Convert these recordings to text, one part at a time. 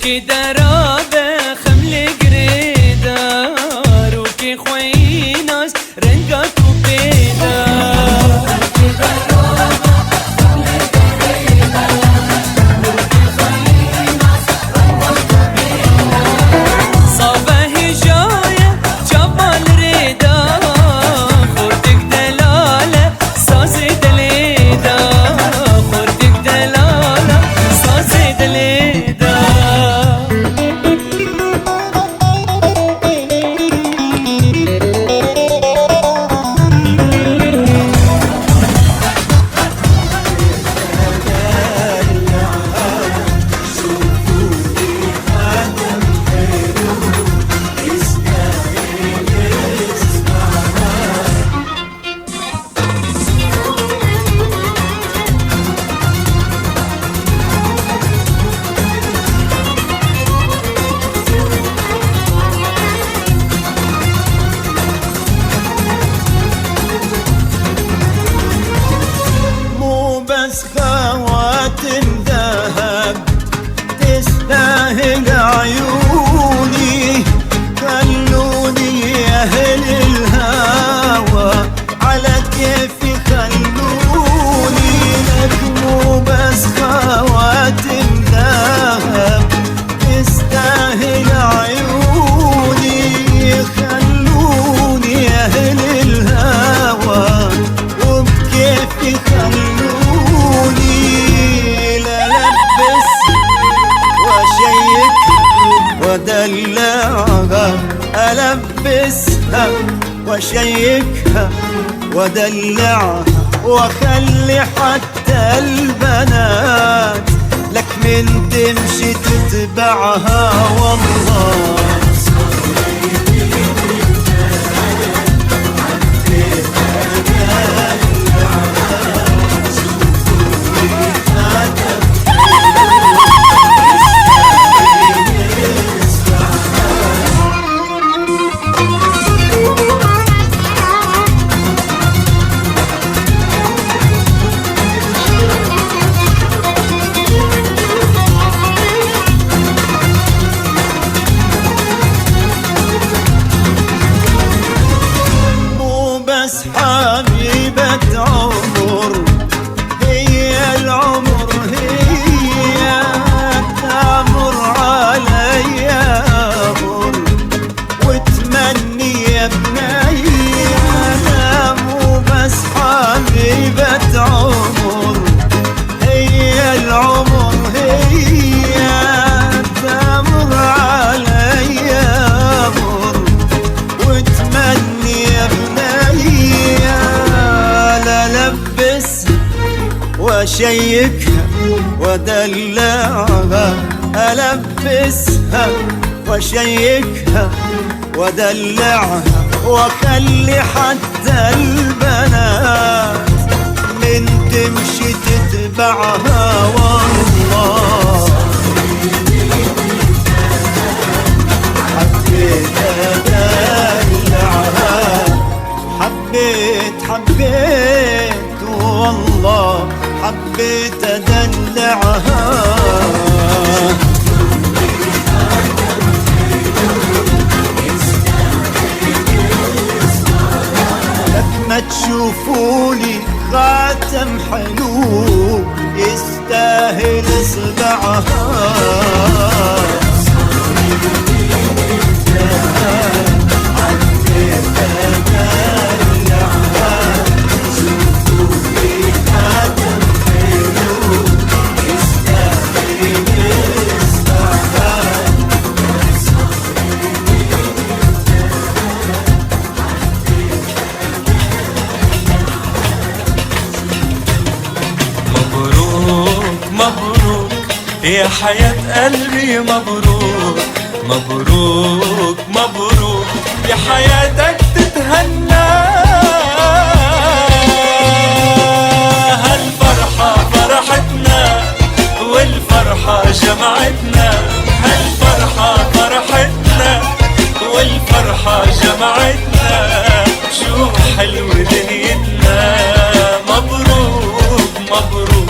وكي درابة خمل قريدة روكي خويناس رنقك وبيدا خواتم ذهب تستاهل عيوني، خلوني أهل الهوى على كيفي خلوني، لك مو بس خواتم ذهب تستاهل عيوني، خلوني أهل الهوى وبكيفي خلوني، ودلعها ألبسها وشيكها ودلعها وخلي حتى البنات لك من تمشي تتبعها والله. حبيبة عمر هي العمر، هي تمر علي أمر وتمني يا بني، أنا مو بس حبيبة عمر هي العمر، هي تمر علي أمر وتمني يا بني، وشيكها ودلعها ألبسها وشيكها ودلعها وخلي حتى البنات من تمشي تتبعها والله. حبيت أدلعها حبيت والله حبيت أدلعها، لك ما تشوفولي خاتم حلو يستاهل صبعها. يا حياة قلبي مبروك مبروك مبروك، يا حياتك تتهنى، هالفرحة فرحتنا والفرحة جمعتنا، هالفرحة فرحتنا والفرحة جمعتنا، شو حلو دنيتنا، مبروك مبروك.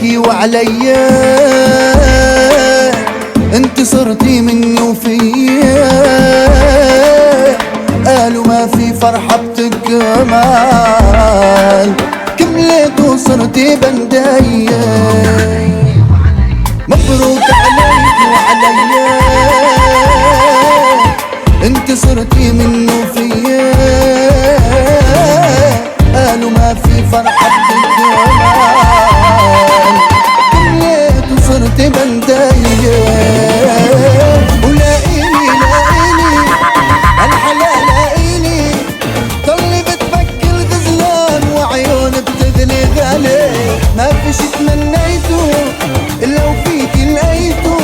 عليكي وعليا، انت صرتي مني وفيا، قالوا ما في فرحة بتكمل، كملت وصرتي بندية. مبروك عليكي وعليا، انت صرتي مني وفيا، قالوا ما في فرحة بتكمل، كملت وصرتي بندية. ولاقيني لاقيني الحلال لاقيني، طلي بتبكي الغزلان وعيون بتغلي غالي، ما في شي تمنيته إلا وفيكي لقيته،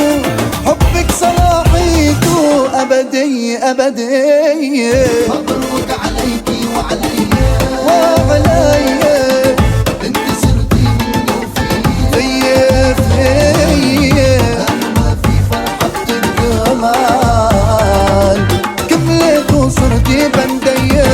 حبك صلاحيته أبدية أبدية. مبروك عليكي وعليا وعليا، انت صرتي مني وفيا فيا، ما في فرحة بتكمل، كملت وصرتي بندية.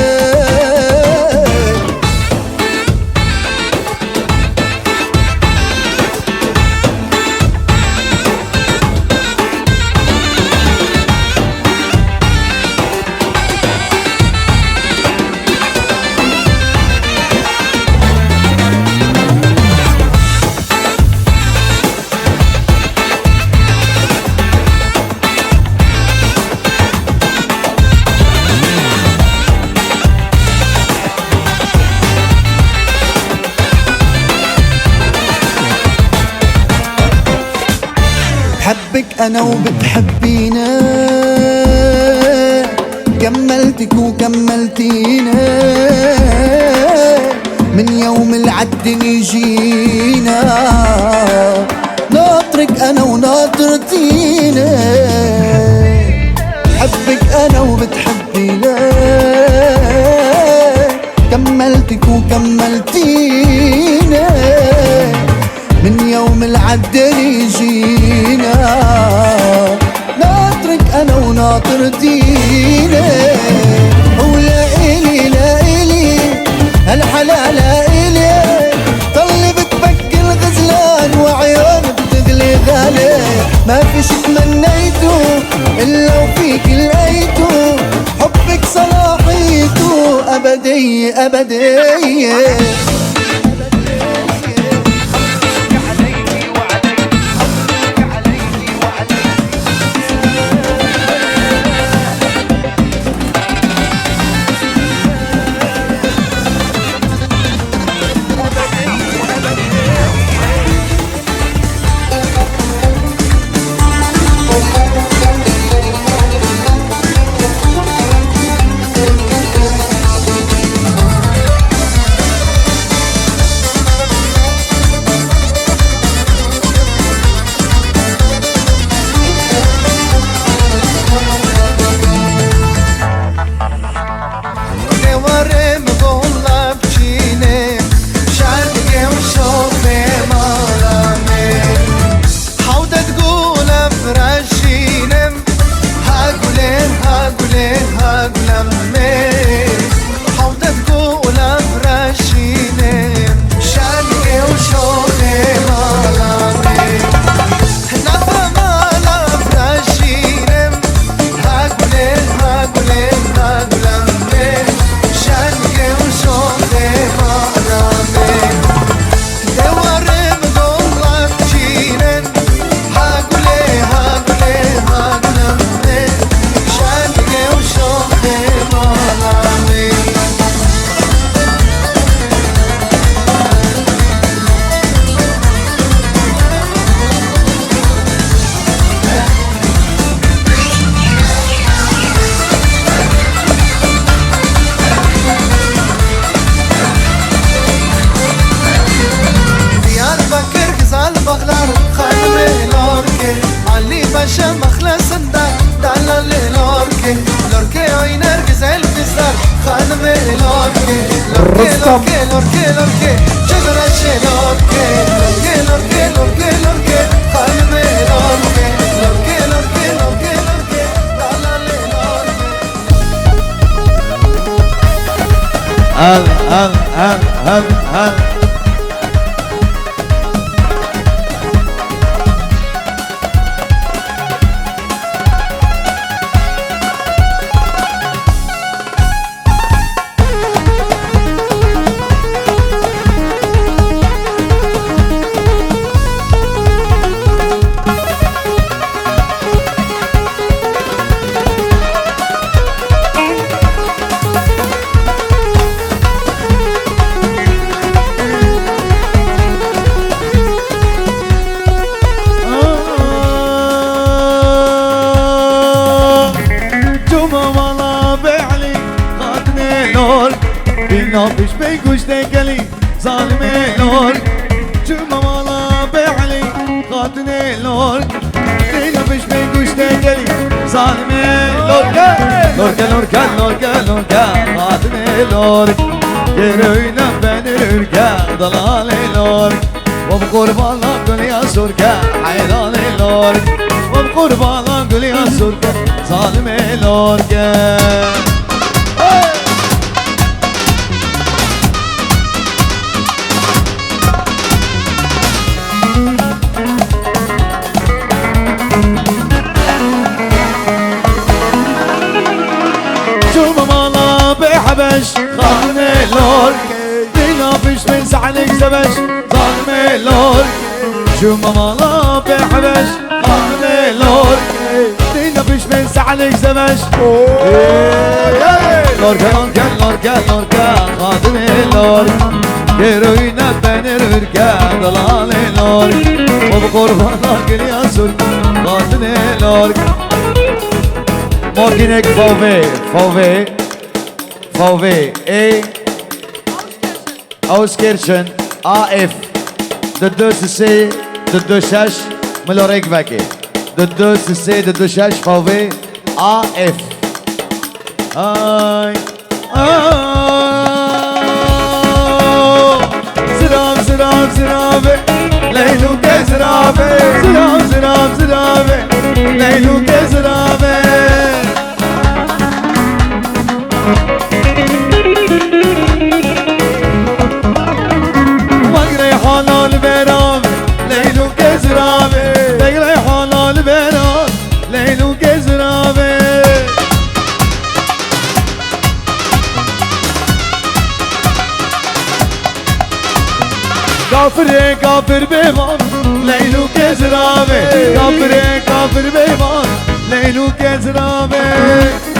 بحبك أنا وبتحبينا، كملتك وكملتينا، من يوم العد نجينا، ناطرك أنا وناطرتينا. بحبك أنا وبتحبينا، كملتك وكملتينا، من يوم العد نجينا، ناطرك أنا وناطرتينا. ولائلي لائلي هالحلال لائلي، طلي بتبكي الغزلان وعيون بتغلي غالي، ما في شي تمنيته إلا وفيكي لقيته، حبك صلاحيته أبدية أبدية. لينا بيش بيقوش تقلي ظالمي لورك شو مالا بعلي خاطني لورك لينا بيش بيقوش تقلي ظالمي لورك لورك لورك لورك لورك خاطني لورك يروينا بنرك ضلالي لورك وبقربان قل يا سركة حيراني لورك وبقربان قل يا سركة ظالمي لورك شو مالا بحبش خاطني لورك لينا فيش من زعلك زبش ظالمي لورك شو مالا بحبش خاطني لورك لينا فيش من زعلك زبش لورك لورك لورك لورك خاطني لورك يروينا بنرك ضلالي لورك وبقربانك يا سرك خاطني لورك Morginek VV E Auskirchen AF de 2C de 2-6 Melorek Wekke de 2C de 2-6 VV AF Ay Zirav zirav zirave Leylu kezrave Zirav zirav zirave Leylu kezrave حلال برام ليلو كزرابي ليلي حلال برام ليلو كزرابي كافر كافر بيمان ليلو كزرابي كافر كافر بيمان ليلو كزرابي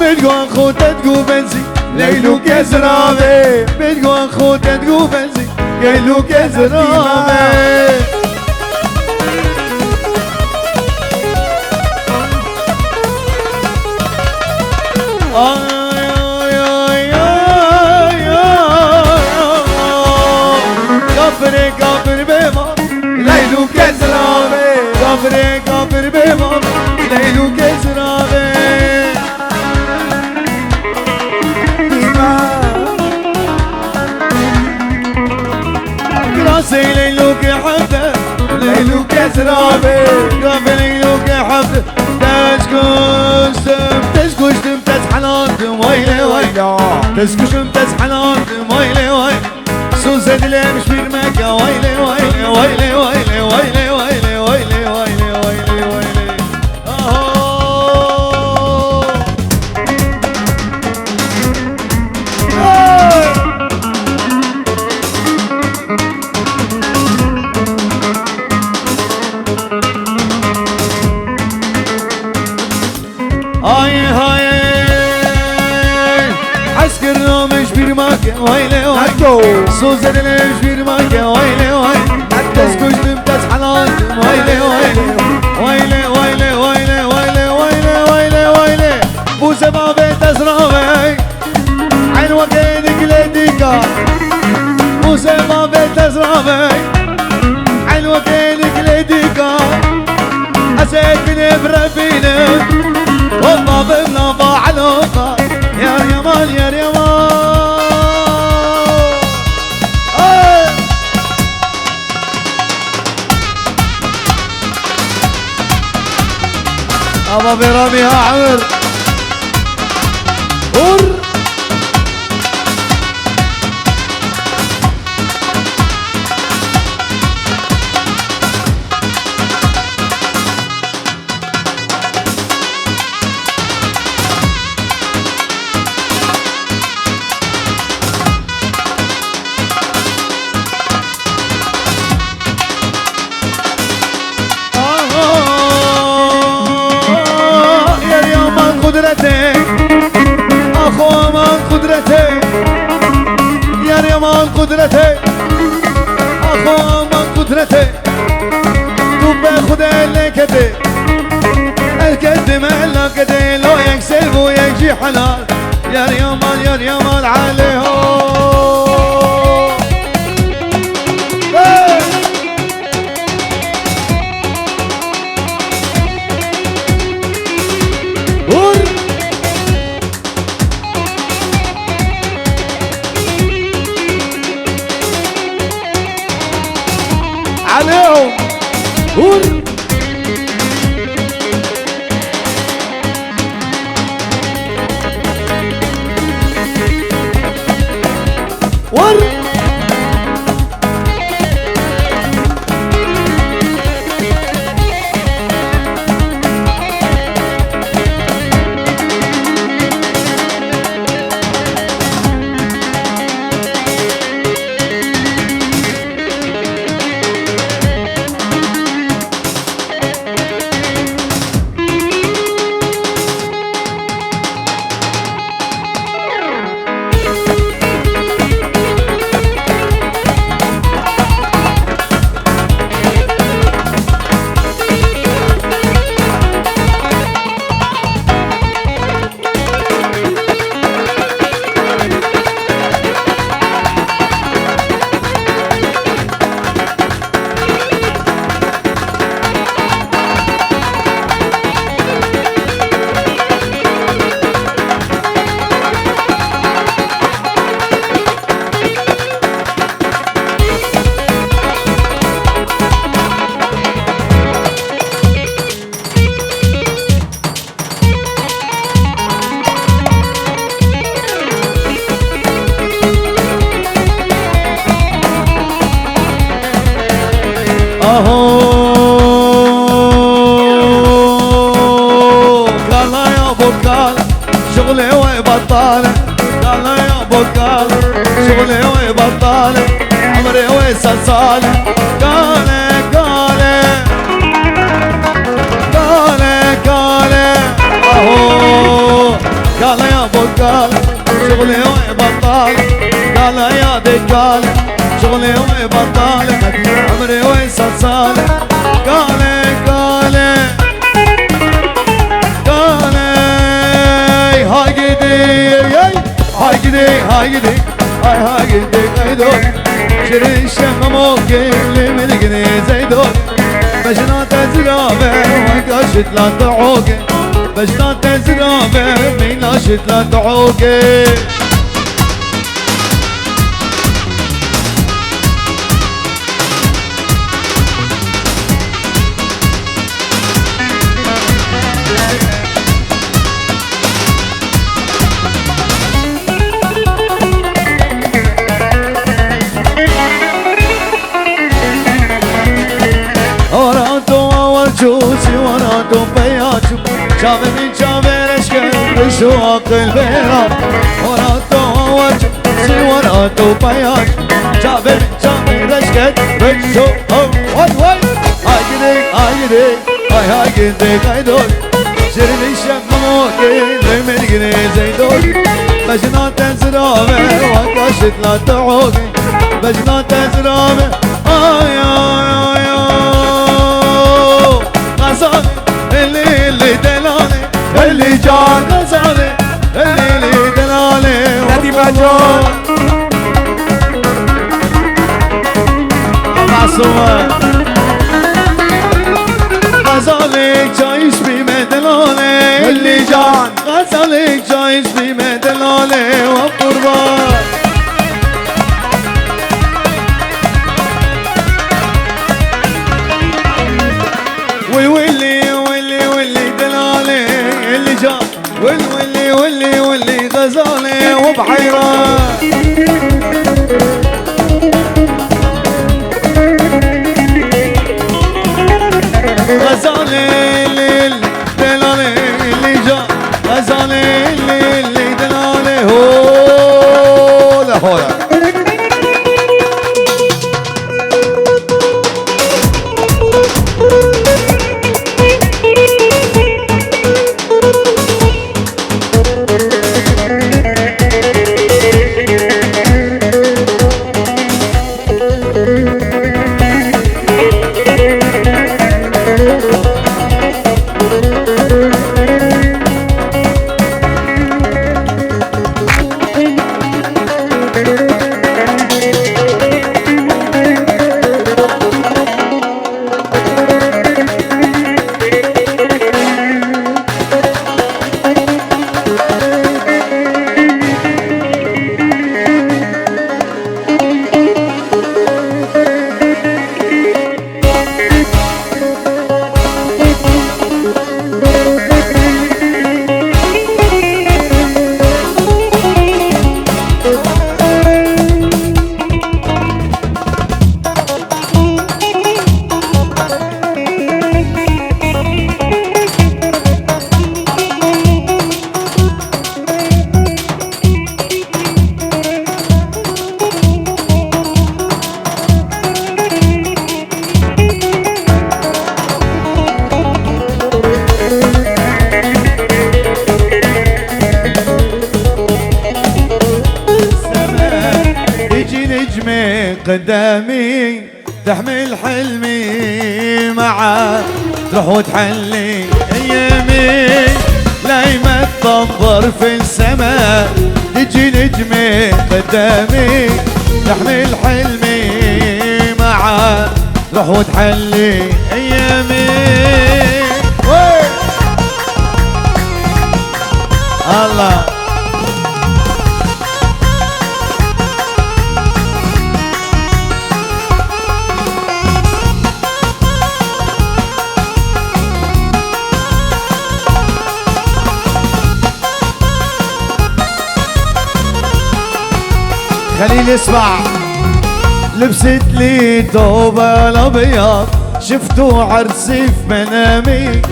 بتقول خوتة تقول بنزي ليلو كزرابي بتقول خوتة تقول بنزي ليلو كزرابي كافر كافر بيمان ليلو كزرابي كافر كافر بيمان ليلو كزرابي راسي ليلوك حبه ليلوك زرابي رافي ليلوك حبه تسكوش تمتز حنان ويلي ويلي تسكوش تمتز حنان ويلي ويلي سوزد لي مش بيرمك ويلي ويلي ويلي ويلي ويلي ويلي ويلي ويلي ويلي ويلي هاي هاي عسكر مش بيرمك ويلي ويلي سوزن مش بيرمك ويلي ويلي تسكوش تمتز حنان ويلي ويلي ويلي ويلي ويلي ويلي ويلي ويلي ويلي بوسه ما بتزرعي عين وكينك لديكا بوسه ما بتزرعي عين وكينك لديكا أسيتني بربيني والله بالنظا علوقا يا ريمان يا ريمان أبا براميها عمر قدرتي أخو من قدرتي تو به خدا لکته دملك ديلو يكسب ويجي حلال يا ريمال يا ريمال عليهم عليهم شغلي ويبطالة قال يا ابو قال شغلي ويبطالة عمري ويسلسالة قال قال قال قال اهو قال يا ابو قال شغلي ويبطالة قال يا دجال شغلي ويبطالة عمري ويسلسالة قال قال هايدي هايدون شري الشممو كل ملقني زيدون بجنات زرابه وقاشت لا تعوقي بجنات زرابه ميناشت لا تعوقي جوزي وراتو بياتو شاف من شافرش كل شوق البيرات وراتو جوزي وراتو بياتو شاف من شافرش كل شوق واي هاي هاي هايدون شرني شموكي لمرقني زيدون بجنات زرامه وقاشت لا تعوقي بجنات زرامه غزالي اللي دلالي اللي جان غزالي اللي دلالي نادي مجال معصومة غزالي جايش بمدلالي اللي جان غزالي جايش بمدلالي وقربان واللي غزالي وبحيران غزالي اللي دلالي اللي جا غزالي اللي دلالي هولا هولا قدامي تحمل حلمي معاك تروح وتحلي ايامي لايمة تنظر في السماء تجي نجمي قدامي تحمل حلمي معاك تروح وتحلي ايامي الله خليني اسمع لبست لي توبة الابيض شفتو عرسي في منامي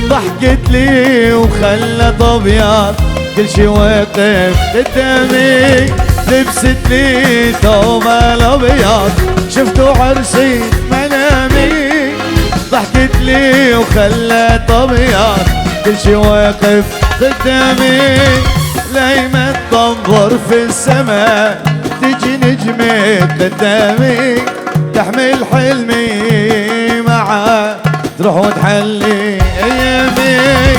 ضحكت لي وخلت ابيض كل شي واقف قدامي لبست لي توبة الابيض شفتو عرسي في منامي ضحكت لي وخلت ابيض كل شي واقف قدامي لايمة تنظر في السماء تجي نجمة قدامي تحمل حلمي معاه تروح وتحلي ايامي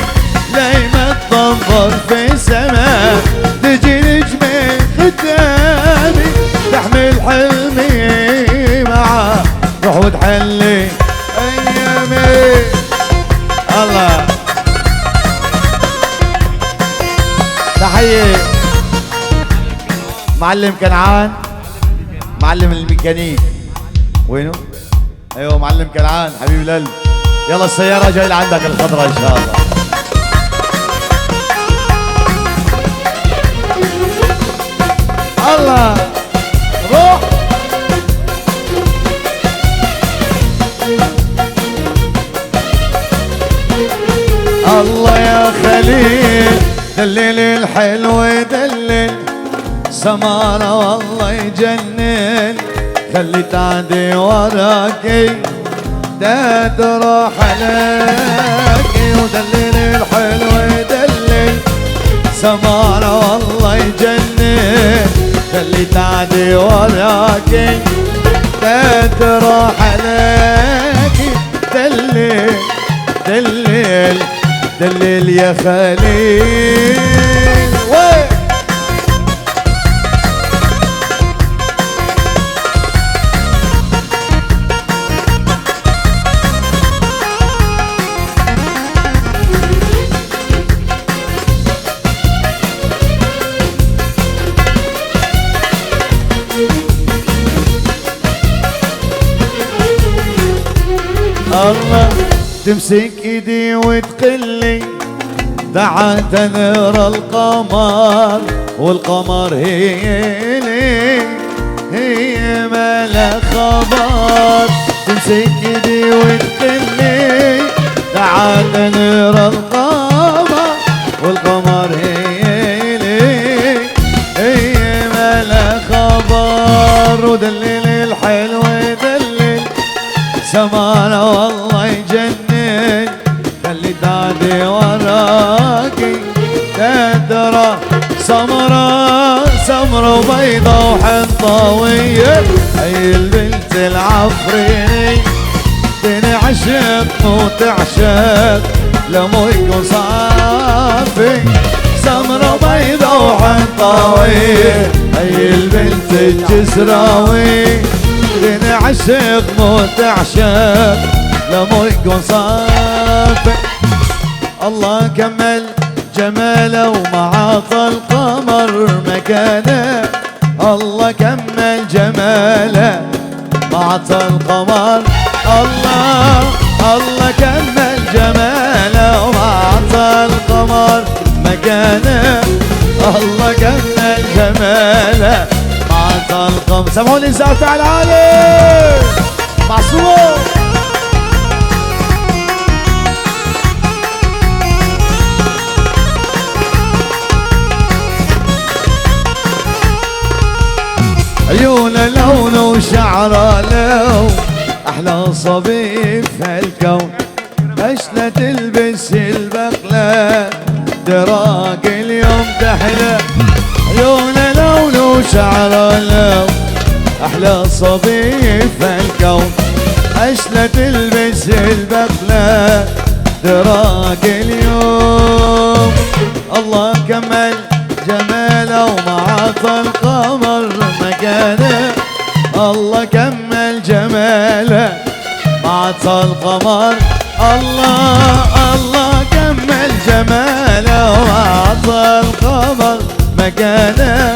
لايمة تنظر في السماء تجي نجمة قدامي تحمل حلمي معاه تروح وتحلي ايامي الله تحية معلم كنعان معلم الميكانيك وينه؟ ايوه معلم كنعان حبيب القلب يلا السيارة جاي لعندك الخضرة ان شاء الله الله روح الله يا خليل دلل الحلو دلل سمارة والله يجنن خلي تعدي وراكي ده تروح عليكي ودلل الحلو يدلل سمارة والله يجنن خلي تعدي وراكي ده تروح عليكي دلل دلل دلل يا خليل وين الله تمسك ايدي وتقلي تعال تنر القمر والقمر هي لي هي ما لا خبر تمسك ايدي وتقلي تعال تنر القمر والقمر هي لي هي ما لا خبر ودلل الحلو دلل سمارة والله يجنن خلي تعدي وراكي تدرى سمرة سمرة وبيضة وحنطاوية هي البنت العفريني تنعشق وتعشق لمو يكون صافي سمرة بيضة وحنطاوية هي البنت الجزراوي تنعشق وتعشق لمو يكون صافي الله كمل جماله ومعاطى القمر مكانه الله كمل جماله معاطى القمر الله الله كمل جماله ومعاطى القمر مكانه الله كمل جماله معاطى القمر سمعوني الزعف على العالي معصوم عيونه لونه وشعره لو احلى صبي في هالكون اشلا تلبس البقله دراك اليوم تحلى عيونه لونه وشعره لو أحلى صبي في الكون أشلى تلبس البغلة دراك اليوم. الله كمل جماله ومعطى القمر مكانه. الله كمل جماله معطى القمر. الله كمل جماله وعطى القمر مكانه.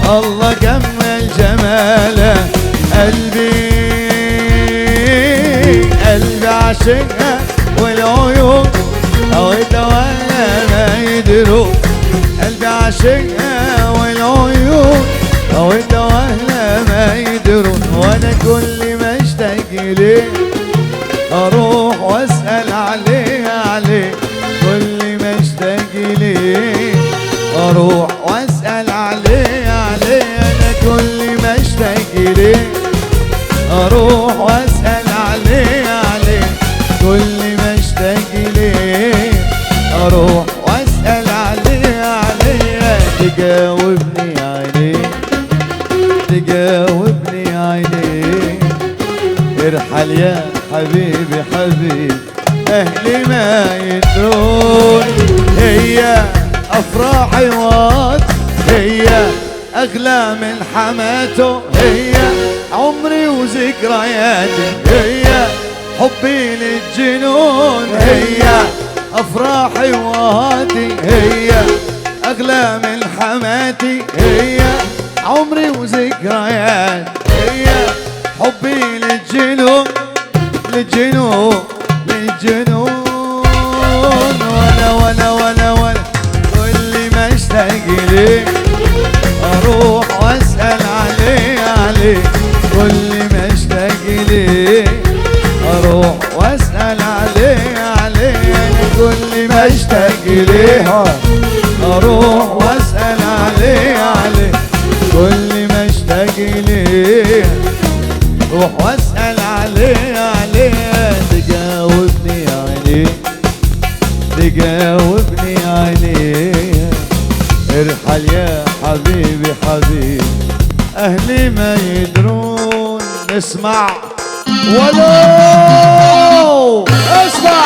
الله كمل جماله. قلبي عاشقها والعيون او ولا ما يدرون. قلبي عاشقها والعيون او ولا ما يدرون. وانا كل ما اشتاق ليه اروح واسال عليه كل ما اشتاق ليه اروح واسال عليه انا كل ما اشتاق ليه اروح واسال عليه كل ما اشتاق ليه اروح واسال عليه تجاوبني عينيه ارحل يا حبيبي اهلي ما يدرون. هي افراحي وات هي اغلى من حماته. هي عمري وذكرياتي هي حبي للجنون. هي افراحي وهاتي هي اغلى من حماتي. هي عمري وذكرياتي هي حبي للجنون وانا كل ما اشتاق ليه اروح واسال عليه كل ما اشتاق ليه اروح واسال عليه انا كل ما اشتاق ليه اروح واسال عليه كل ما اشتاق ليه روح واسال عليه تجاوبني عينيه ارحل يا حبيبي اهلي ما يدرون. اسمع ولو اسمع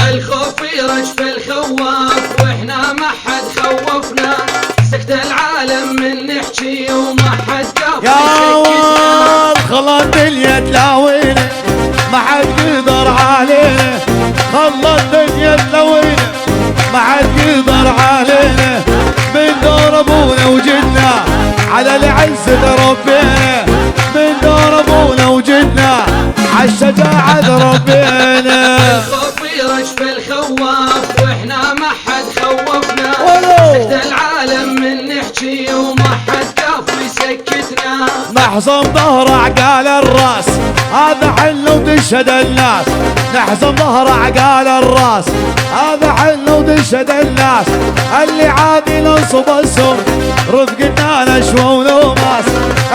الخوف يرجف الخواف واحنا ما حد خوفنا. سكت العالم من نحكي وما حد كاف يا واد خلت اليد تلاوينا ما حد يقدر علينا. خلت الدنيا تلاوينا ما حد يقدر علينا. من دور ابونا وجدنا على العز تربينا. من دور ابونا وجدنا على الشجاعة تربينا. الخوف يرجف الخواف واحنا ما حد خوفنا. سكت العالم من نحكي وما حد كاف يسكتنا. نحزم ظهر عقال الراس هذا حل ودشد الناس. نحزم ظهر عقال الراس هذا حل ودشد الناس. اللي عادي ننصب السم رفقتنا نشوى ونوماس.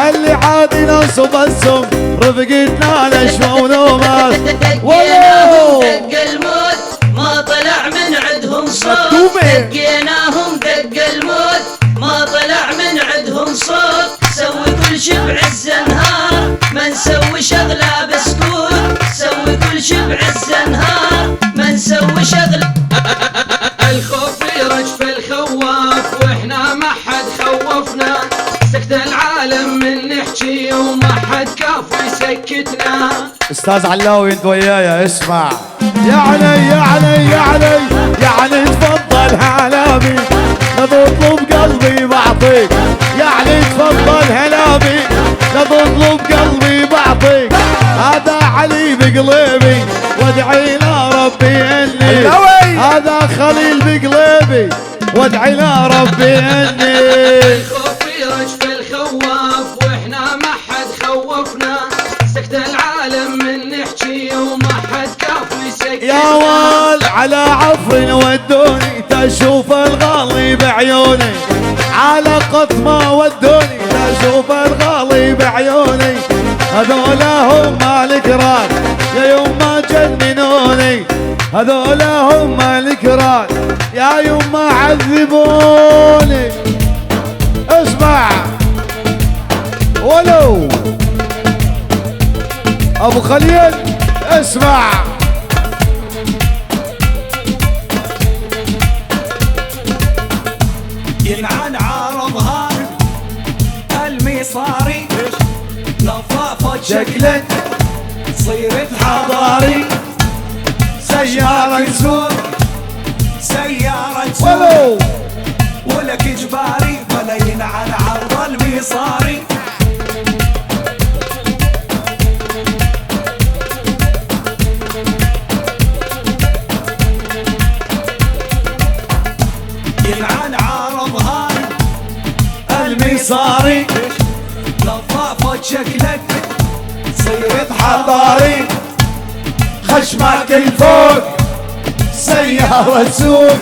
اللي عادي ننصب السم رفقتنا نشوى ونوماس. دق الموت ما طلع من عندهم صوت. دقيناهم دق الموت ما طلع من عندهم صوت. سوي كل شي بعز نهار ما نسوي شغله بسكوت. سوي كل شي بعز نهار ما نسوي شغله. الخوف يرجف الخواف واحنا ما حد خوفنا. سكت العالم من نحكي وما حد كاف يسكتنا. استاذ علاوي انت وياي اسمع. يعني تفضل هلابي لا تطلب قلبي بعطيك. يعني تفضل هلابي لا تطلب قلبي بعطيك. هذا علي بقلبي وادعي له ربي اني. هذا خليل بقلبي وادعي له ربي اني. الخوف يرجف الخواف واحنا ما حد خوفنا. سكت العالم من نحكي وما حد كاف يسكتنا. يا وال على عفر ودوني تشوف الغالي بعيوني. على قط ما ودوني تشوف الغالي بعيوني. هذولا هم الكرام يا يوم ما جننوا هذولا هم الكراد يا يما عذبوني. اسمع ولو ابو خليل اسمع ينعن عارضها المصاري نظافة شكلك صيرت حضاري سيارة تسوق سيارة تسوق ولك اجباري ولا ينعن عرض المصاري ينعن عارضها المصاري نظافة شكلك صيرت حضاري خشمك الفوق سيارة تسوق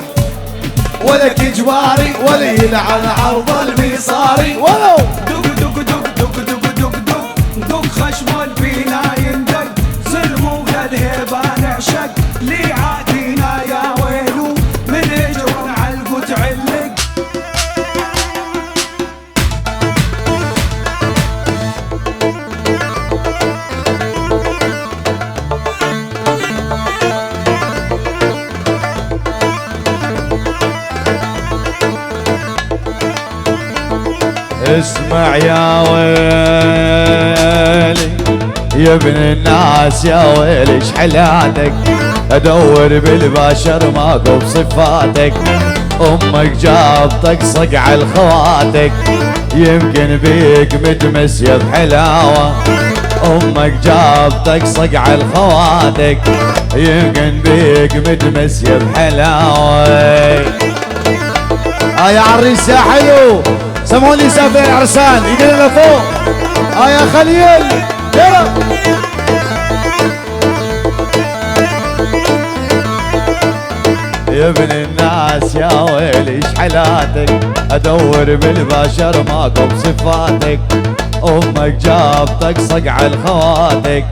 ولك اجباري ولا يلعن عرض المصاري ولو دق دق دق دق دق دق دق دق خشم الفينا يندق سلم وهالهيبة نعشق لي عادينا يا ويلو من اجرون علق وتعلق اسمع يا ويلي يا ابن الناس يا ويلي ايش حلاتك ادور بالبشر ماكو بصفاتك امك جابتك صقع الخواتك يمكن بيك متمسيه بحلاوه امك جابتك صقع الخواتك يمكن بيك متمسيه بحلاوه. يا عريس يا حلو سمعوني سافر العرسان ايدينا لفوق. يا خليل يلا يا ابن الناس يا ويلي ايش حلاتك ادور بالبشر ماكو بصفاتك امك جابتك صقع الخواتك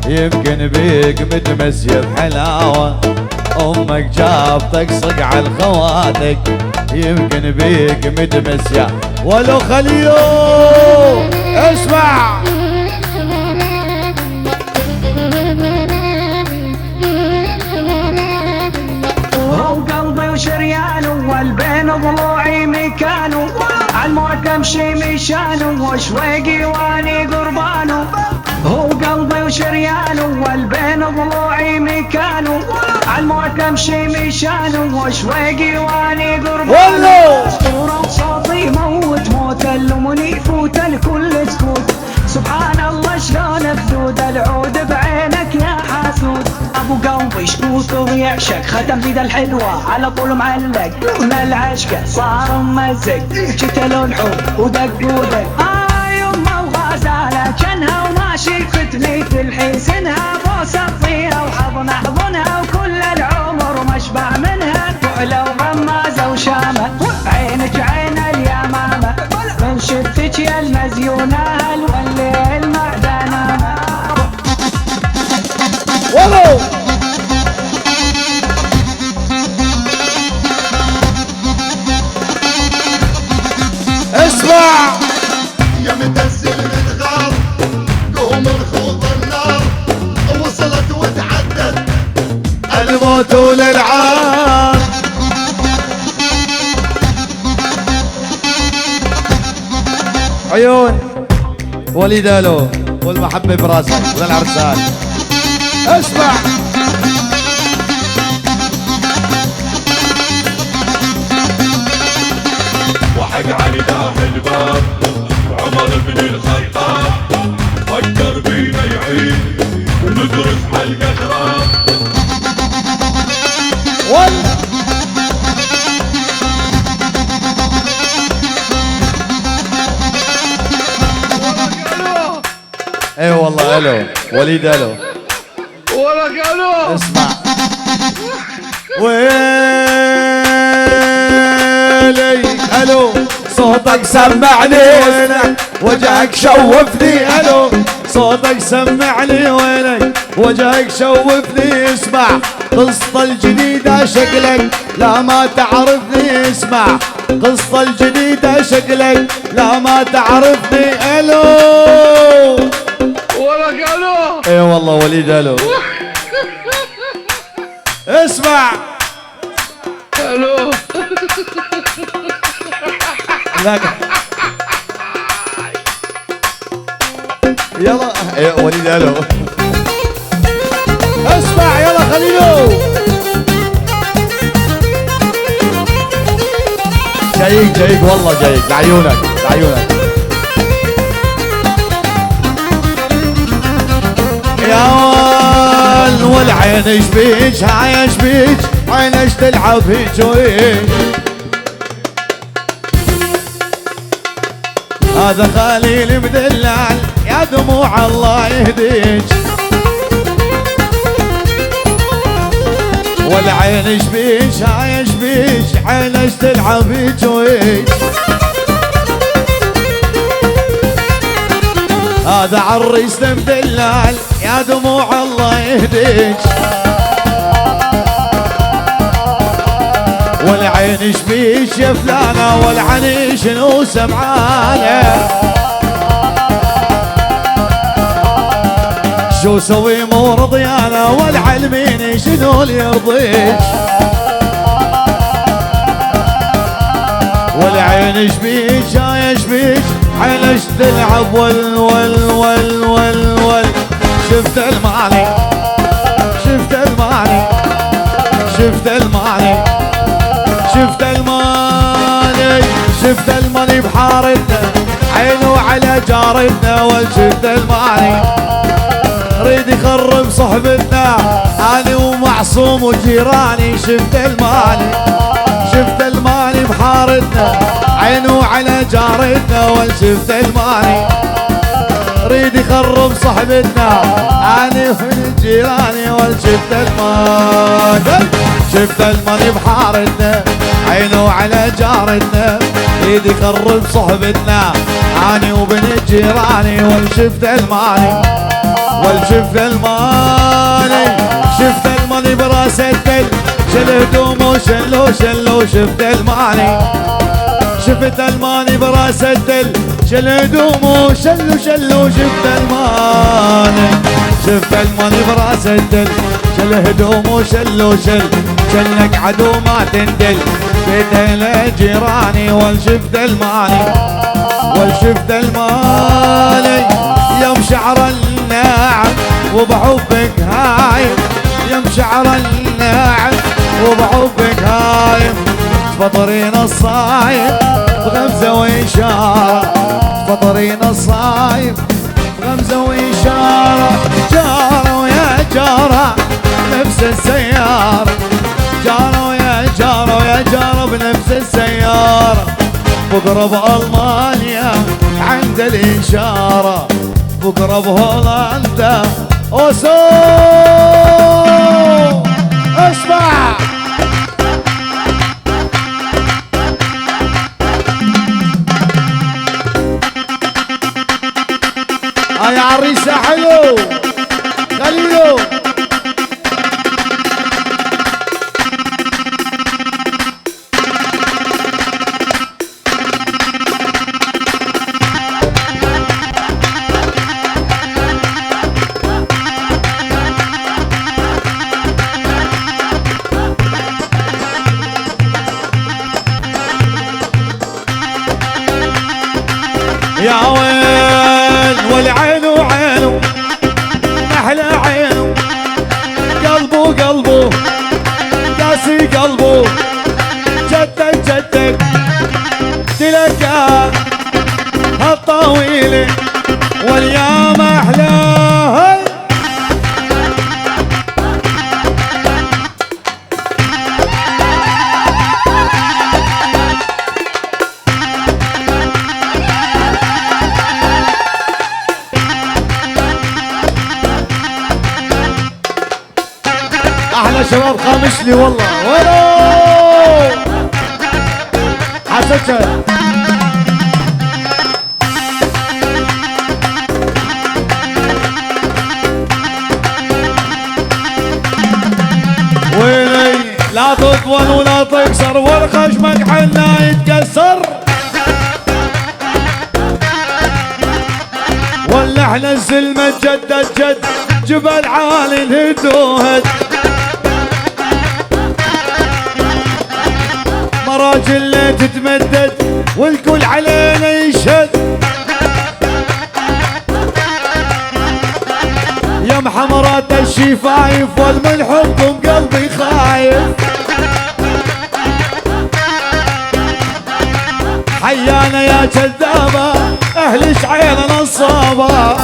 يمكن بيك متمسيه بحلاوه امك جابتك صقع الخواتك يمكن بيك متمسيه ولو خليو اسمع هو قلبي وشريانه والبين ضلوعي مكانه عالموت امشي مشانه وشويقي واني قربانه هو قلبي وشريانه والبين ضلوعي مكانه عالموت امشي مشانه وشويقي واني قربانه اسطوره وصوتي موت موت اللمني يفوت الكل سكوت سبحان الله شلون بثود العود بعينك يا حاسود ابو قلبي شكوك ويعشق ختم بيد الحلوه على طول معلق من العشقه صار ممزق شتلوا الحب ودق ودق يمه وغزاله جنها وماشي فتني تلحيسنها بوسه فيها وحضن احضنها وكل العمر مشبع منها فعله وغمازه وشامه عينك عين اليمامه من شفتك يا المزيونه والليل معدنه ولو اسمع يا متسل متغار قوم الخوض النار وصلت وتعدت الموت للعار عيون وليد الو والمحبه براسك وللعرسان اسمع وحق علي داخل الباب عمر بن الخطاب فكر بينا يعيد وندرس حلقة راب اي والله الو وليد الو ولك الو اسمع ويلي الو صوتك سمعني وجهك شوفني الو صوتك سمعني وينك وجهك شوفني اسمع قصة الجديدة شكلك لا ما تعرفني اسمع قصة الجديدة شكلك لا ما تعرفني الو ولك الو اي والله وليد الو اسمع الو لا يلا ايه وليد الو اسمع يلا خليلو جايك جايك والله جايك لعيونك لعيونك يا ول والعين ايش بيك هاي ايش بيك عين ايش تلعب هيك وهيك هذا خليل مدلل يا دموع الله يهديك والعين ايش بيك هاي ايش بيك عين ايش تلعب هيك وهيك هذا عريس مدلل يا دموع الله يهديك والعين ايش بيك يا فلانة والعني شنو سمعانة شو سوي مو رضيانة والعلمين شنو اللي يرضيك والعين ايش بيك يا ايش بيك عين ايش تلعب ول شفت المعني شفت المعني شفت المعني شفت الماني شفت الماني بحارتنا عينه على جارتنا والشفت الماني ريد يخرب صحبتنا انا ومعصوم وجيراني شفت الماني شفت الماني بحارتنا عينه على جارتنا والشفت الماني ريد يخرب صحبتنا انا وجيراني والشفت الماني شفت الماني بحارتنا عينه على جارتنا ريد يخرب صحبتنا انا وبنت جيراني والشفت الماني والشفت الماني شفت الماني براس الدل شل هدومه شلو شفت الماني شفت الماني براس الدل شل هدومه شلو شفت الماني شفت الماني براس الدل شل هدومه شلك عدو ما تندل بيته لجيراني والشفت الماني والشفت الماني يوم شعر الناعم وبحبك هايم يوم شعر الناعم وبحبك هايم فطرين الصايم بغمزة وإشارة فطرين الصايم بغمزة وإشارة جارة ويا جارة نفس السيارة جارة ويا جارة ويا جارة بنفس السيارة بقرب ألمانيا عند الإشارة بقرب هولندا أوسو اسمع يا عريسة حلو خليلو يا وين والعين وعينه احلى عينه قلبه قاسي قلبه جدك تلقى هالطويله والايام احلاها احلى شباب خامشلي والله ولو حسيتها لا تطول ولا تكسر والخشمك حنا يتكسر ولا احنا الزلمة جدد جد جبل عالي الهدوهد مراجل تتمدد والكل علينا يشهد يا محمرات الشفايف والملحكم قلبي خايف حيانا يا كذابة اهل شعير نصابة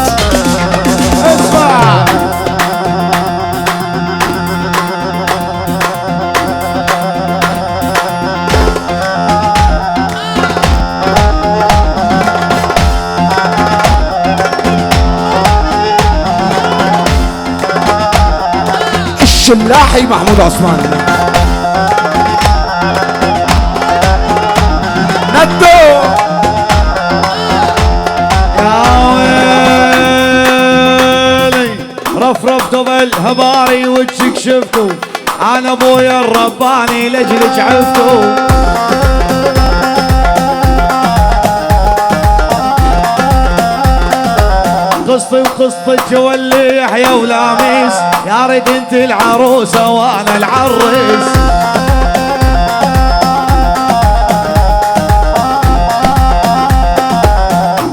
اسمع الشلاحي محمود عثمان ندو يا ويلي رفرفتوا بالهباري وجهك شفتوا انا ابويا الرباني لاجلك عفتوا قصتي وقصتك واللي يحيى ولاميس يا ريت انت العروسه وانا العريس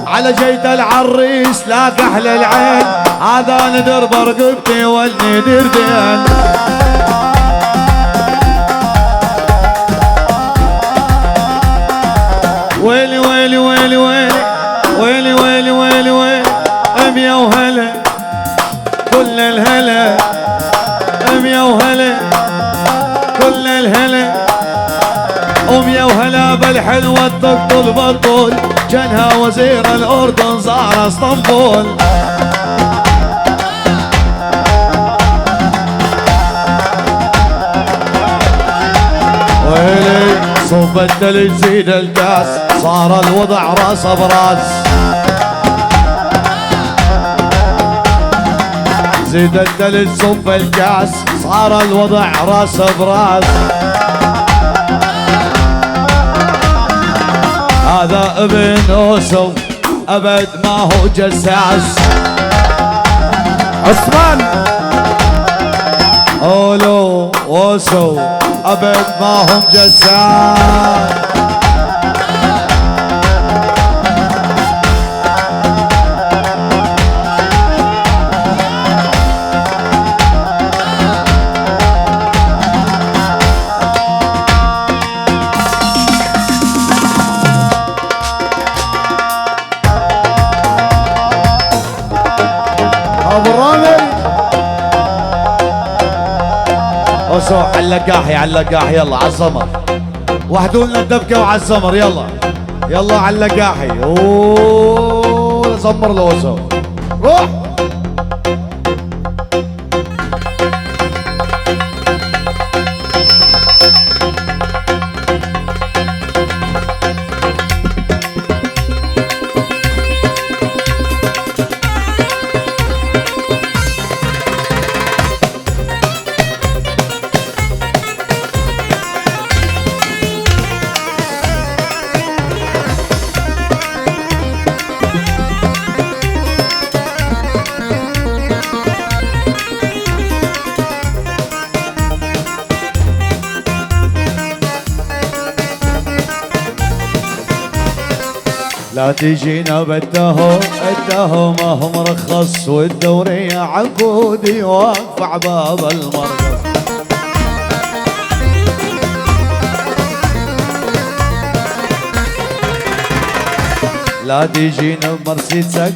على جيت العريس لا كحل العين هذا ندر برقبتي والندر دين ويلي ويلي ويلي ويلي ويلي ويلي ويلي ويلي اميا وهلا كل الهلا اميا وهلا كل الهلا اميا وهلا بالحلوة تقتل بطل جنها وزير الاردن صار اسطنبول ويلي صوب الدلج زيد الكاس صار الوضع راس براس زيد الدلج صب الكاس صار الوضع راس براس هذا ابن اوسو ابد ما هو جساس عثمان اولو اوسو ابد ما هم جساس اوسو علقاحي علقاحي يلا عالسمر وحدوا لنا الدبكه وعالسمر يلا يلا علقاحي اوه سمر الاوسو روح لا تجينا بالتهو ما هو مرخص والدورية عقودي واقف عباب المرقص لا تجينا بمرسيدسك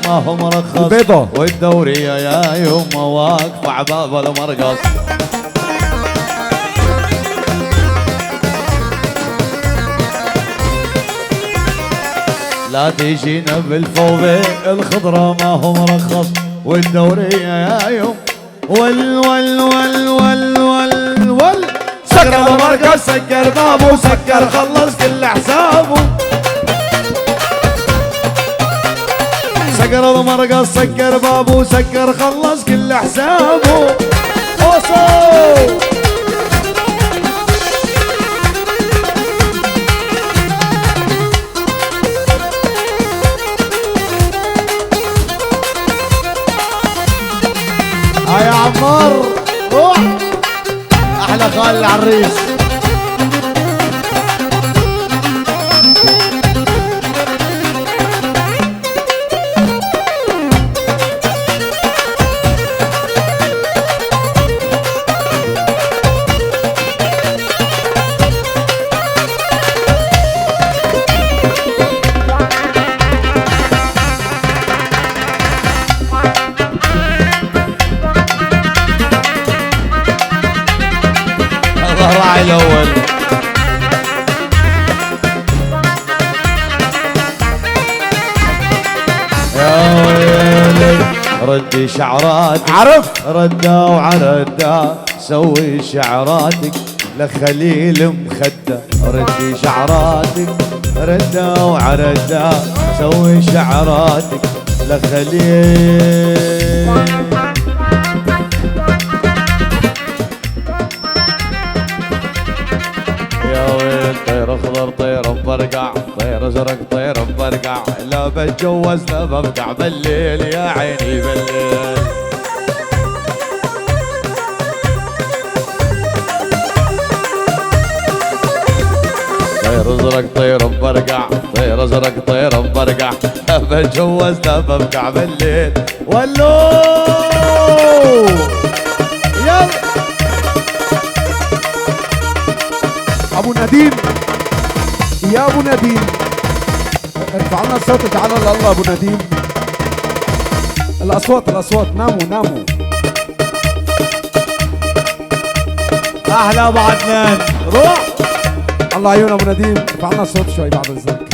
ما هو مرخص بيضة والدورية يا يوم واقف عباب المرقص لا تجينا بالفوضى الخضرة ما هو مرخص والدورية يا يوم ول سكر المرقص سكر بابه سكر خلص كل حسابه سكر المرقص سكر بابه سكر خلص كل حسابه اوصو احمر روح احلى خال العريس. الراعي الاول يا ويلي ردي شعراتك عرف ردا وعردا سوي شعراتك لخليل مخدة ردي شعراتك ردا وعردا سوي شعراتك لخليل. يا ويل طير اخضر طير مبرقع طير ازرق طير مبرقع لا بتجوز لا ببقع بالليل يا عيني بالليل. طير ازرق طير مبرقع طير ازرق طير مبرقع لا بتجوز لا ببقع بالليل. ولو يلا ابو نديم يا ابو نديم ارفع لنا الصوت تعالى لله ابو نديم. الاصوات ناموا ناموا. احلى ابو عدنان روح. الله عيون ابو نديم ارفع لنا الصوت شوي بعد اذنك.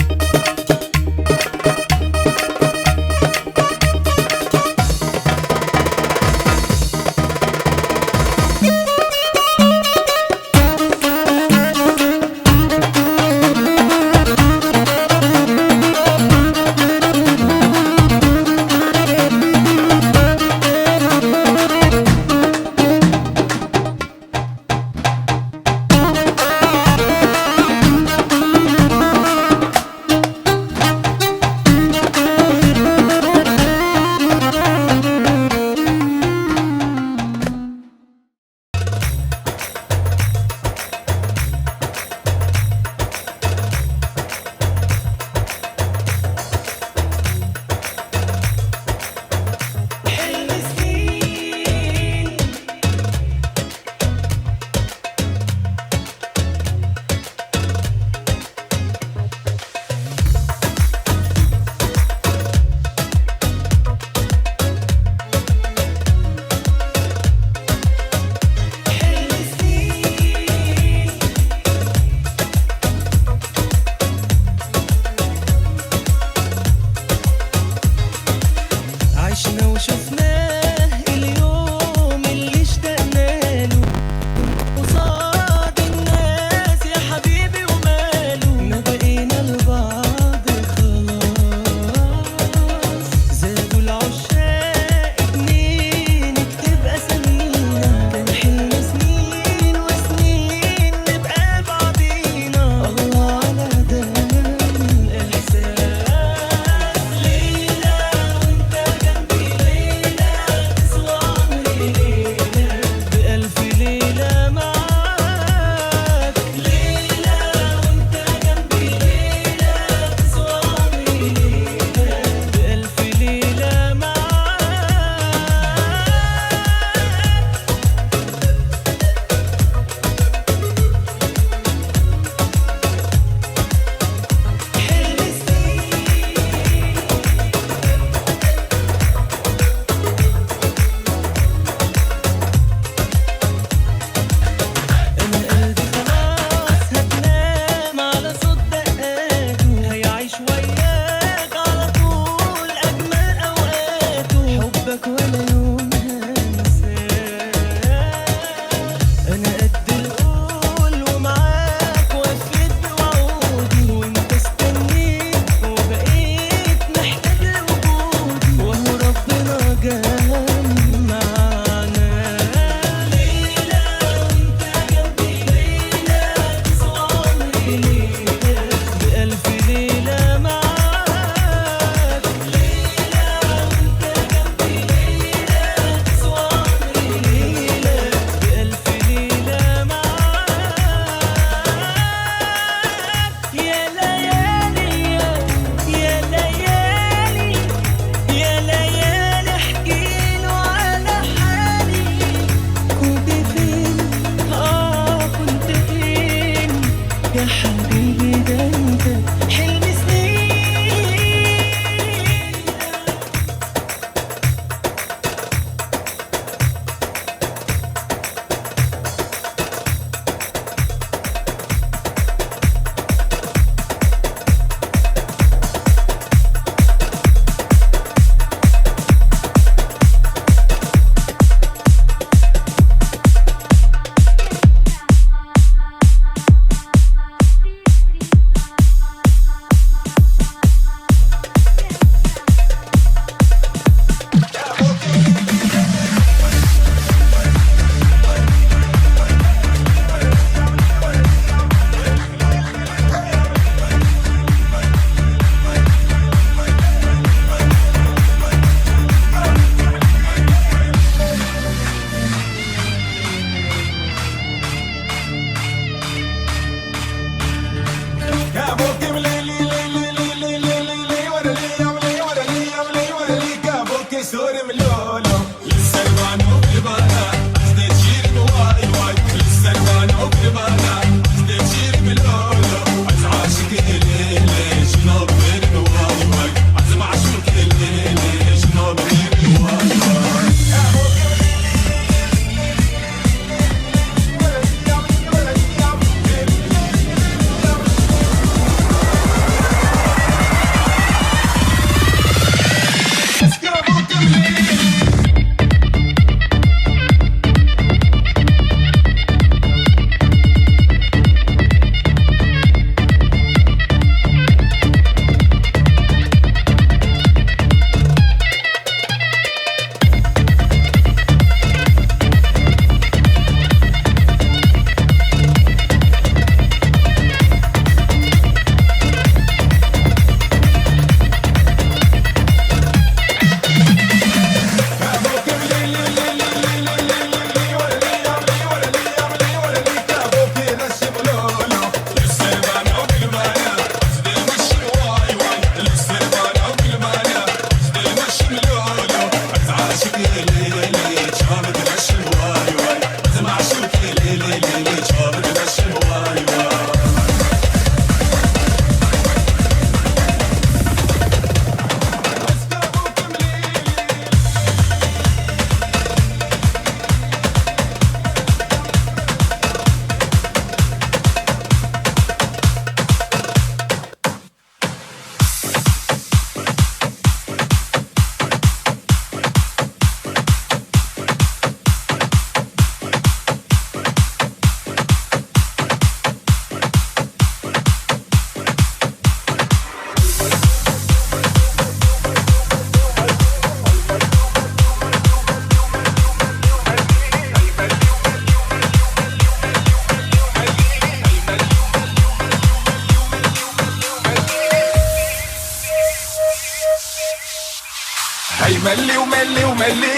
ملي وملي وملي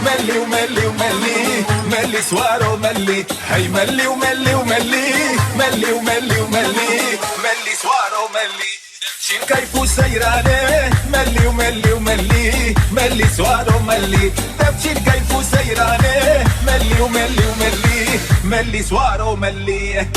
ملي وملي وملي ملي سوارو ملي هي ملي وملي وملي ملي وملي وملي ملي سوارو ملي شين كيفو سيراني ملي وملي وملي ملي سوارو ملي تبشين كيفو سيراني ملي وملي وملي ملي سوارو ملي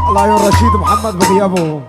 الله يعين رشيد محمد بغيابه.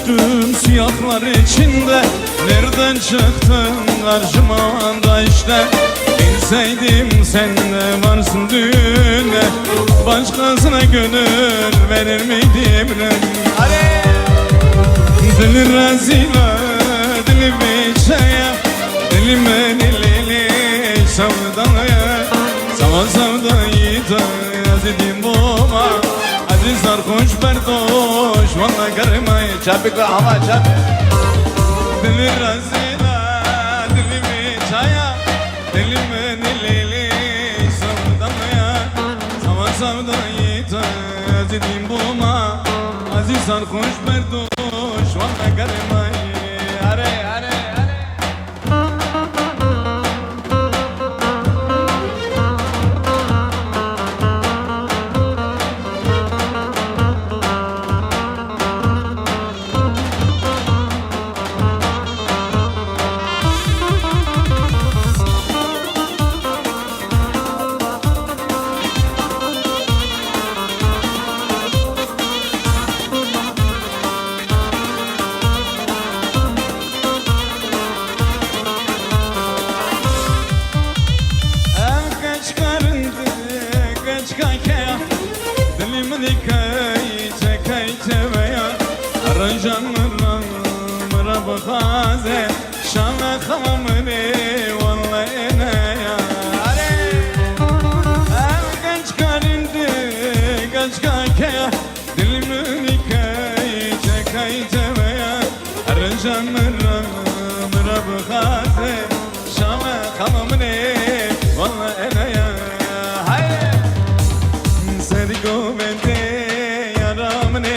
düştüm siyahlar içinde. Nereden çıktın karşıma da işte. Bilseydim sen de varsın düğüne, başkasına gönül verir miydim? Dili rezile, dili biçeye, dilime dilili sevdaya. Sama sevdayı da azidim boma, aziz sarhoş berdoş, valla karımayı. Çapıkla hava çap. Dili rezile, dili biçeye, dilime dilili sevdaya. Sama sevdayı da azidim boma, aziz sarhoş berdoş. Valla karımayı, hare hare hare. Khaze şana khamamne vallahi ne ya are genç karindi genç kaya dilimi kay çekay teveya arjanım rab khaze şana khamamne vallahi ne ya hay seni govende yaramne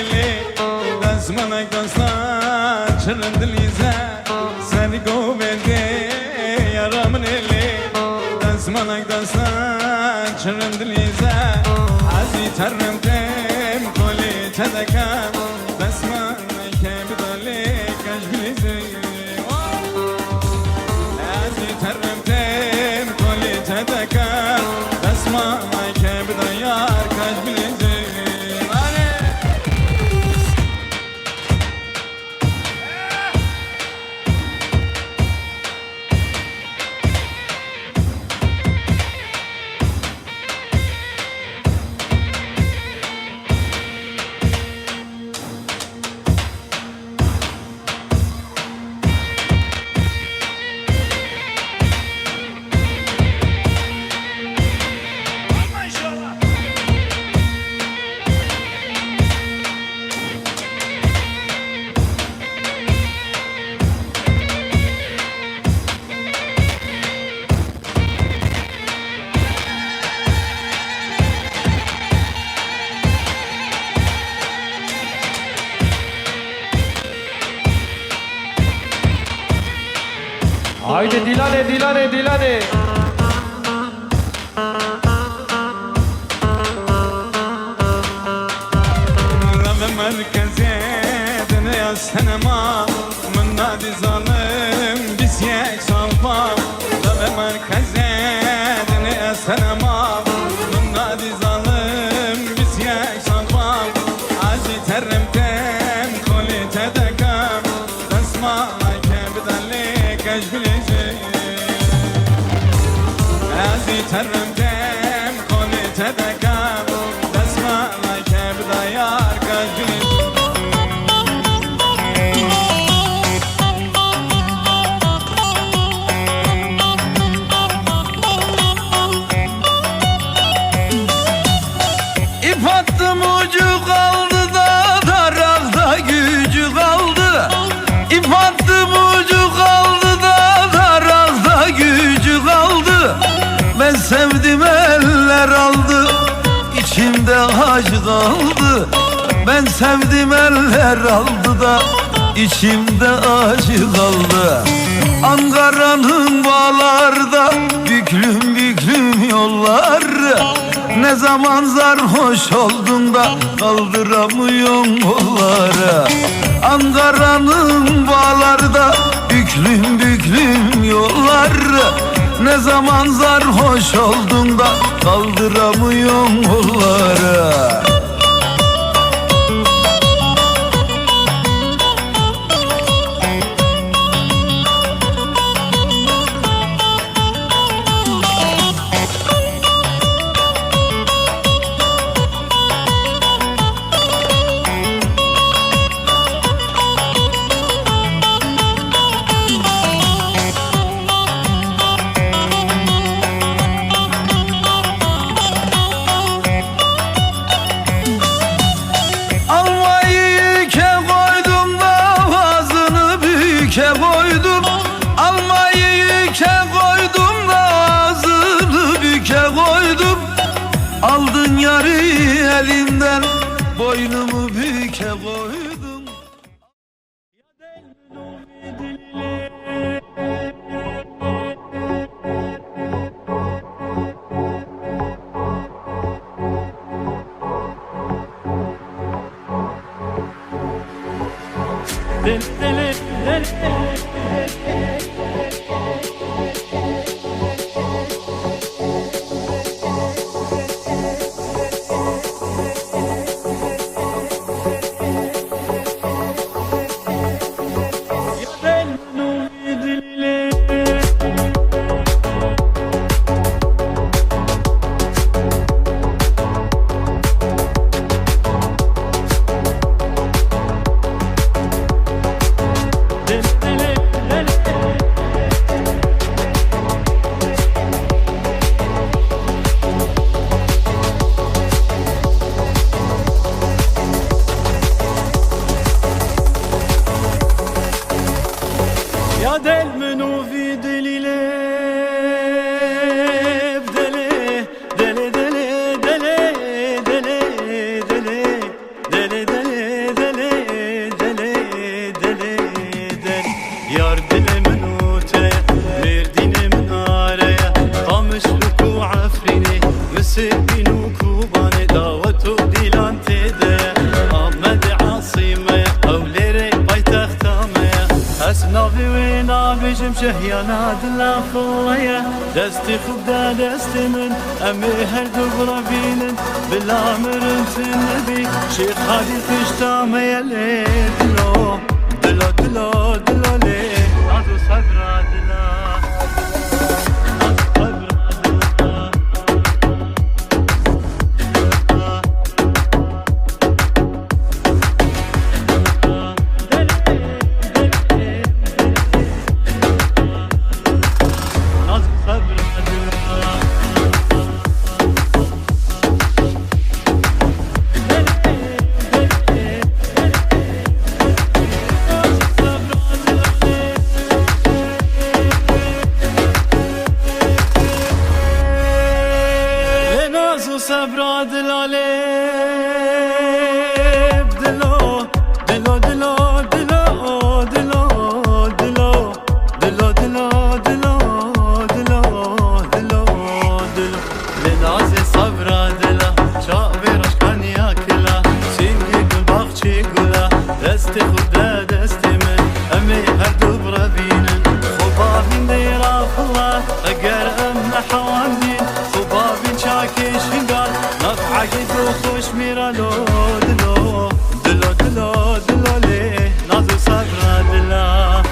dasmana kastan çırındilize seni govende yaramın eli dasmanak dastan çırındilize azi tarımtem koli tedekam dasmanak kebidali kajbilize azi tarımtem koli tedekam dasmanak kebidayar kajbilize. Haydi Dilane, Dilane, Dilane. Ve merkeze dünya sinema من نادي ظالم بسياق صلبام ve merkeze dünya sinema من نادي ظالم بسياق صلبام عزي ترمتم كل تدكم تسمع كبدلك اجبليجي عزي ترمتم كل تدكم تسمع كبديار كاجبليجي. İp attım ucu kaldı da tarakta gücü kaldı. İp attım ucu kaldı da tarakta gücü kaldı. Ben sevdim eller aldı, içimde acı kaldı. Ben sevdim eller aldı da içimde acı kaldı. Ankara'nın bağlarda büklüm büklüm yollar. Ne zaman sarhoş oldun da kaldıramıyorum kolları. Ankara'nın bağlarda büklüm büklüm yollar. Ne zaman sarhoş oldun da kaldıramıyorum kolları. boynumu büke koydum. شهيانا دلا خليا دستي خبدا دستي من أمي هردو برابين بلا مرنت النبي شيخ هادي تشتام يلي دلو دلو دلو دلو لي نازو صبرا دلا صبرا دلالي دلو دلو دلو دلو دلو دلو دلو دلو دلو دلو دلو دلو لنازي صبرا دلا شعبي رشكان ياكلا سينجي قل باخشي قلا دستي خدا دستي من أمي هردو برابينن خبابين ديرا خلا أقر أمنا حواندين خبابين شاكي شنقال نفعك خوش ميرا لو دلو دلو دلو دلو لي نازو صبرا دلا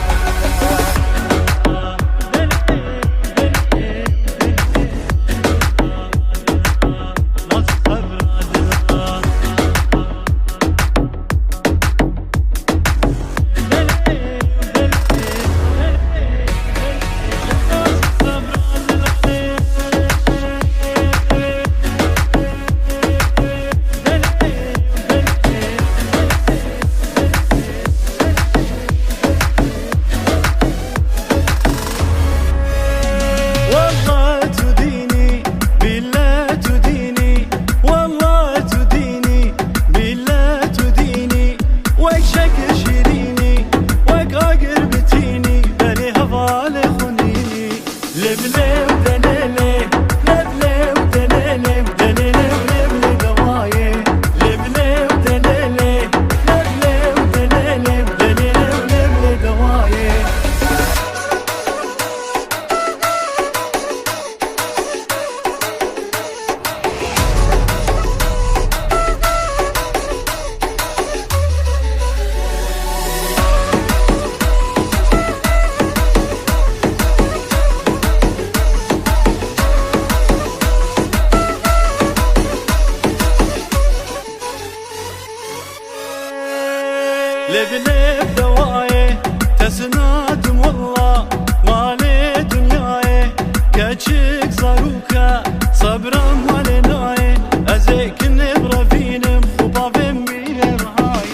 لبلب دواي تسنادم والله مالي دنياي كاتشك زاروكا صبرا مالي ناي ازيك النبرة فينم خبابم بيهم هاي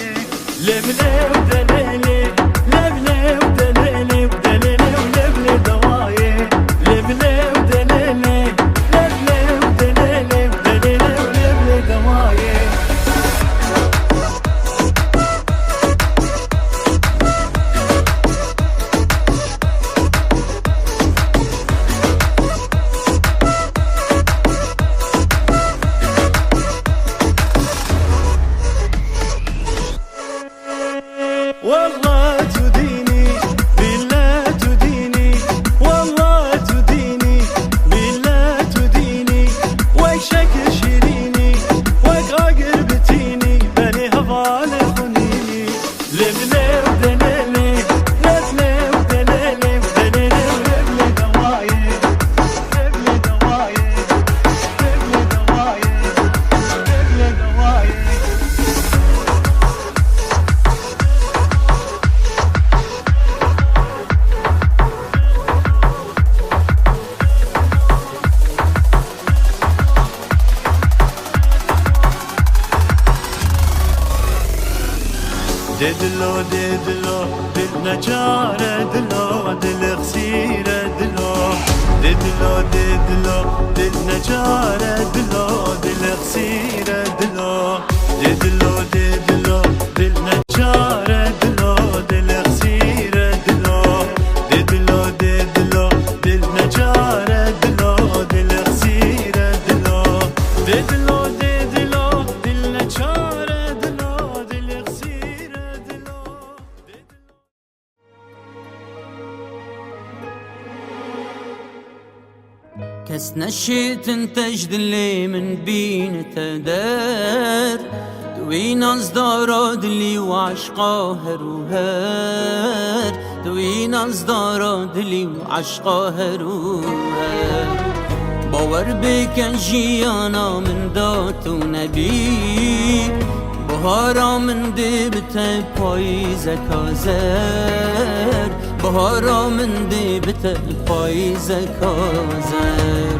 لبلب دليلي لبلب دليلي ودليلي ولبلب دواي لبلب دليلي لبلب دليلي ودليلي ولبلب دواي والله تديني بالله تديني والله تديني بالله تديني ويشك شيريني وقاقر بتيني بني هضال خنيني لبلي ودليلي لبلي ودليلي ودليلي ولبلي دوايي لبلي دوايي لبلي دوايي لبلي دوايي دلو دلو دلنجارة دلو دلخسيرة دلو دلو دلو دلنجارة دلو دلخسيرة دلو دلو دلو دلنجارة دلو دلخسيرة دلو دلو دلو دلنجارة دلو دلخسيرة دلو دلو دلو دلنجارة دلو دلخسيرة دلو كس نشيت انتجد اللي من بين تدار دوين ازداراد اللي وعشقاه روهار دوين ازداراد اللي وعشقاه روهار باور بکن جیانا من دات و نبی بهارا من دبت پاییز کازر بهارا من دبت پاییز کازر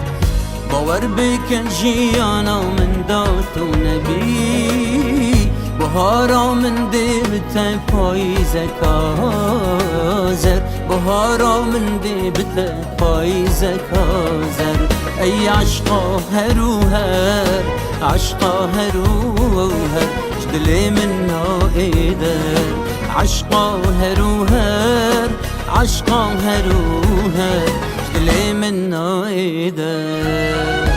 باور بکن جیانا من دات و نبی بهارا من دبت پاییز کازر بهارا من دبت پاییز کازر ای عشقا هروهر عشقا هروهر جدلي من نائدر عشقا هروهر عشقا هروهر جدلي من نائدر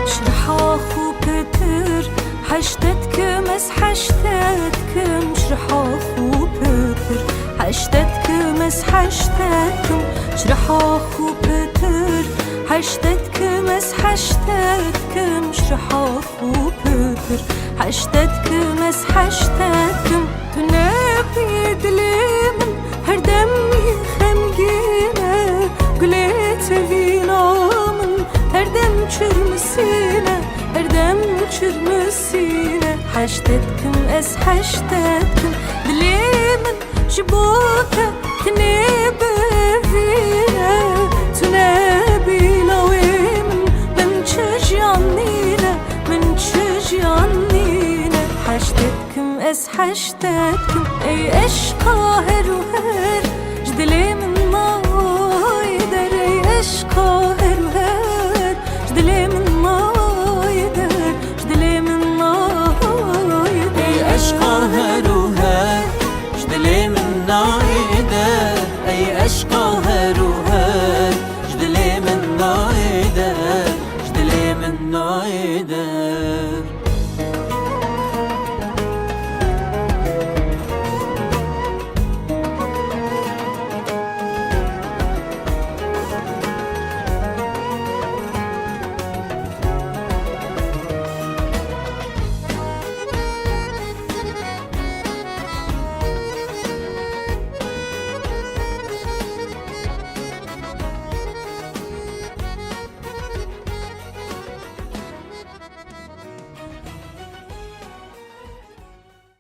شرحا خو بتر حشتتكم اس حشتتكم شرحا خو بتر حشتتكم اس حشتتكم شرحا خو بتر حشتتكم اس حشتتكم شرحا خو بتر حشتتكم اس حشتتكم تنبي دليمن هر دمي خمجينة قلت فينا من هر دم çürmesine her dem çürmesine حشتتكم اس حشتتكم دليمن شبوكة تنبي فينا تنبي لوين من تشجعنينا من تشجعنينا حشتتكم اس حشتتكم اي اشقا هر وهر جدلي من ما يدر اي اشقا